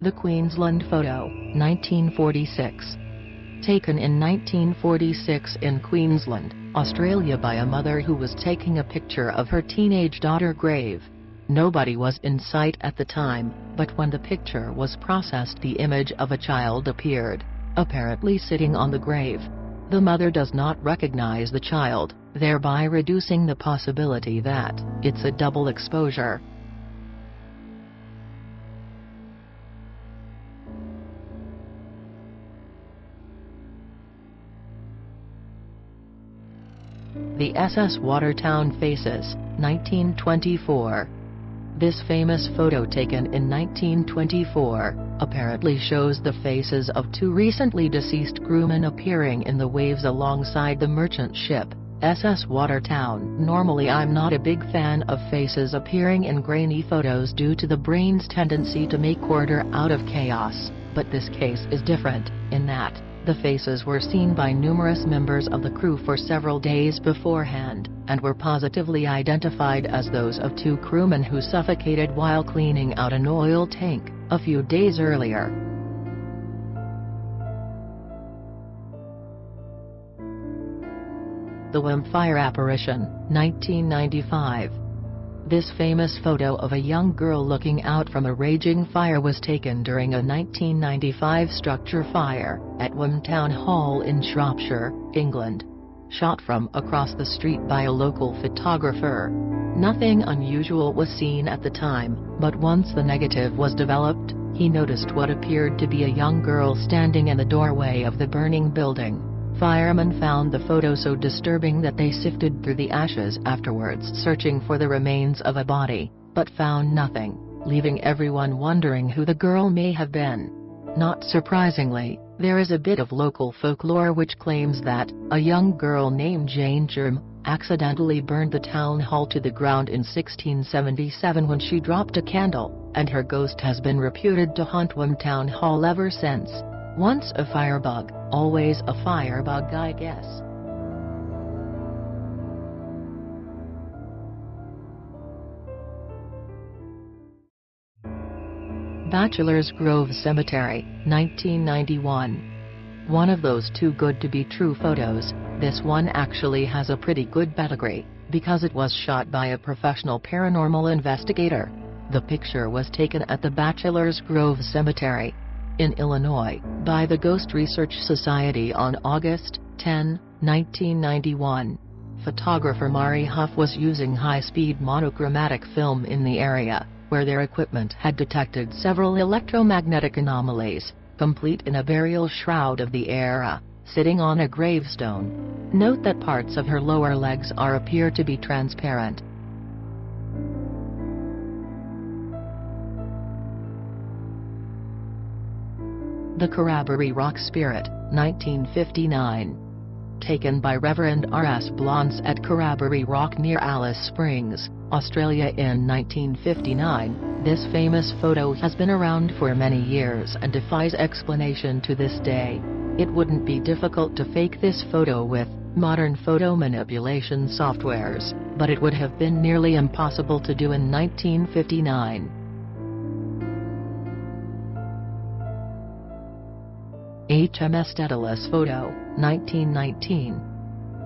The Queensland photo, 1946. Taken in 1946 in Queensland, Australia by a mother who was taking a picture of her teenage daughter's grave. Nobody was in sight at the time, but when the picture was processed, the image of a child appeared, apparently sitting on the grave. The mother does not recognize the child, thereby reducing the possibility that it's a double exposure. The SS Watertown Faces, 1924. This famous photo taken in 1924, apparently shows the faces of two recently deceased crewmen appearing in the waves alongside the merchant ship, SS Watertown. Normally I'm not a big fan of faces appearing in grainy photos due to the brain's tendency to make order out of chaos, but this case is different, in that the faces were seen by numerous members of the crew for several days beforehand, and were positively identified as those of two crewmen who suffocated while cleaning out an oil tank a few days earlier. The Wimpfire Apparition, 1995. This famous photo of a young girl looking out from a raging fire was taken during a 1995 structure fire at Town Hall in Shropshire, England. Shot from across the street by a local photographer. Nothing unusual was seen at the time, but once the negative was developed, he noticed what appeared to be a young girl standing in the doorway of the burning building. Firemen found the photo so disturbing that they sifted through the ashes afterwards searching for the remains of a body, but found nothing, leaving everyone wondering who the girl may have been. Not surprisingly, there is a bit of local folklore which claims that a young girl named Jane Germ accidentally burned the town hall to the ground in 1677 when she dropped a candle, and her ghost has been reputed to haunt Town Hall ever since. Once a firebug, always a firebug, I guess. Bachelor's Grove Cemetery, 1991. One of those too good to be true photos. This one actually has a pretty good pedigree, because it was shot by a professional paranormal investigator. The picture was taken at the Bachelor's Grove Cemetery in Illinois, by the Ghost Research Society on August 10, 1991. Photographer Mari Huff was using high-speed monochromatic film in the area, where their equipment had detected several electromagnetic anomalies, complete in a burial shroud of the era, sitting on a gravestone. Note that parts of her lower legs appear to be transparent. The Carraberry Rock Spirit, 1959. Taken by Reverend R.S. Blondes at Carraberry Rock near Alice Springs, Australia in 1959, this famous photo has been around for many years and defies explanation to this day. It wouldn't be difficult to fake this photo with modern photo manipulation softwares, but it would have been nearly impossible to do in 1959. HMS Daedalus photo, 1919.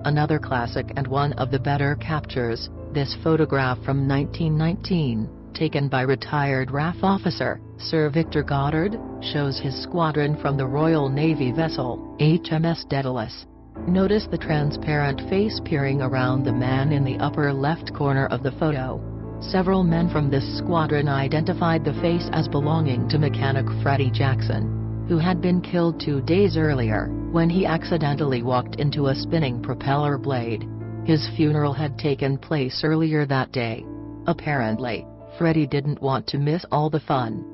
Another classic and one of the better captures. This photograph from 1919, taken by retired RAF officer Sir Victor Goddard, shows his squadron from the Royal Navy vessel HMS Daedalus. Notice the transparent face peering around the man in the upper left corner of the photo. Several men from this squadron identified the face as belonging to mechanic Freddie Jackson, who had been killed 2 days earlier, when he accidentally walked into a spinning propeller blade. His funeral had taken place earlier that day. Apparently, Freddie didn't want to miss all the fun.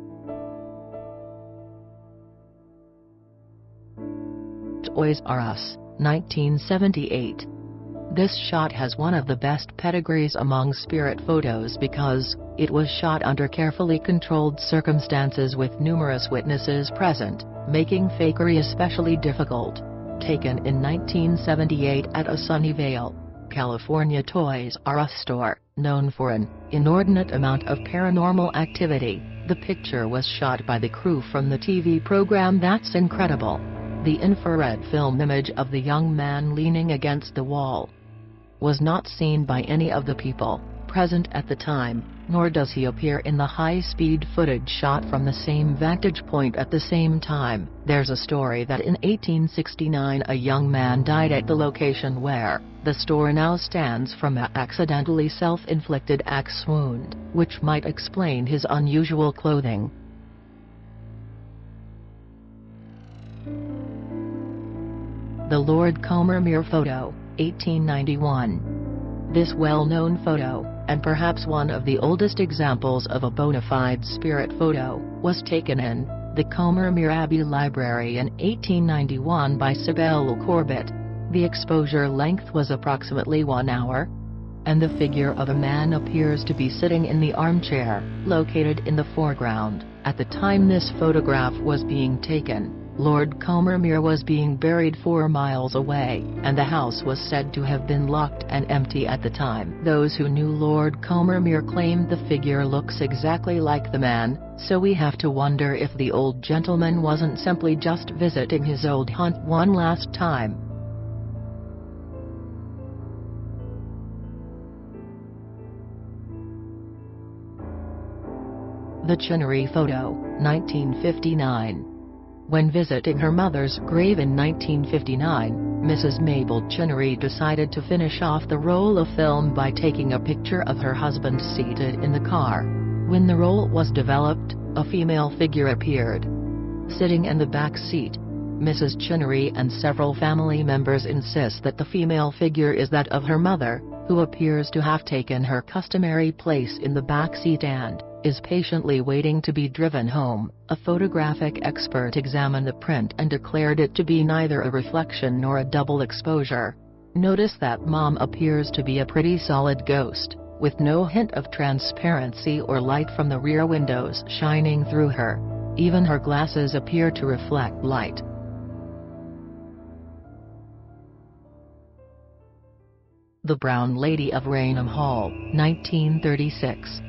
Toys R Us, 1978. This shot has one of the best pedigrees among spirit photos because it was shot under carefully controlled circumstances with numerous witnesses present, making fakery especially difficult. Taken in 1978 at a Sunnyvale, California Toys R Us store, known for an inordinate amount of paranormal activity, The picture was shot by the crew from the TV program That's Incredible. The infrared film image of the young man leaning against the wall was not seen by any of the people present at the time, nor does he appear in the high-speed footage shot from the same vantage point at the same time. There's a story that in 1869 a young man died at the location where the store now stands from an accidentally self-inflicted axe wound, which might explain his unusual clothing. The Lord Combermere photo, 1891. This well-known photo, and perhaps one of the oldest examples of a bona fide spirit photo, was taken in the Combermere Abbey Library in 1891 by Sibylle Corbett. The exposure length was approximately 1 hour, and the figure of a man appears to be sitting in the armchair, located in the foreground. At the time this photograph was being taken, Lord Combermere was being buried 4 miles away, and the house was said to have been locked and empty at the time. Those who knew Lord Combermere claimed the figure looks exactly like the man, so we have to wonder if the old gentleman wasn't simply just visiting his old haunt one last time. The Chinnery photo, 1959. When visiting her mother's grave in 1959, Mrs. Mabel Chinnery decided to finish off the roll of film by taking a picture of her husband seated in the car. When the roll was developed, a female figure appeared, sitting in the back seat. Mrs. Chinnery and several family members insist that the female figure is that of her mother, who appears to have taken her customary place in the back seat and is patiently waiting to be driven home. A photographic expert examined the print and declared it to be neither a reflection nor a double exposure. Notice that Mom appears to be a pretty solid ghost, with no hint of transparency or light from the rear windows shining through her. Even her glasses appear to reflect light. The Brown Lady of Raynham Hall, 1936.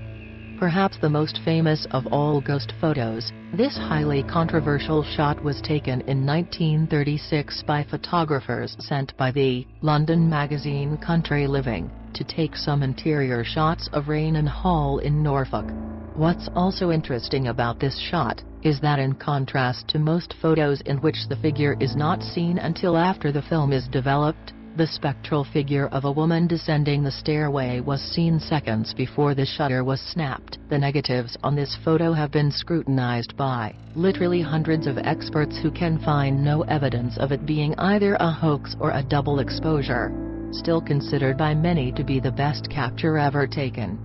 Perhaps the most famous of all ghost photos, this highly controversial shot was taken in 1936 by photographers sent by the London magazine Country Living, to take some interior shots of Raynham Hall in Norfolk. What's also interesting about this shot, is that in contrast to most photos in which the figure is not seen until after the film is developed, the spectral figure of a woman descending the stairway was seen seconds before the shutter was snapped. The negatives on this photo have been scrutinized by literally hundreds of experts who can find no evidence of it being either a hoax or a double exposure. Still considered by many to be the best capture ever taken.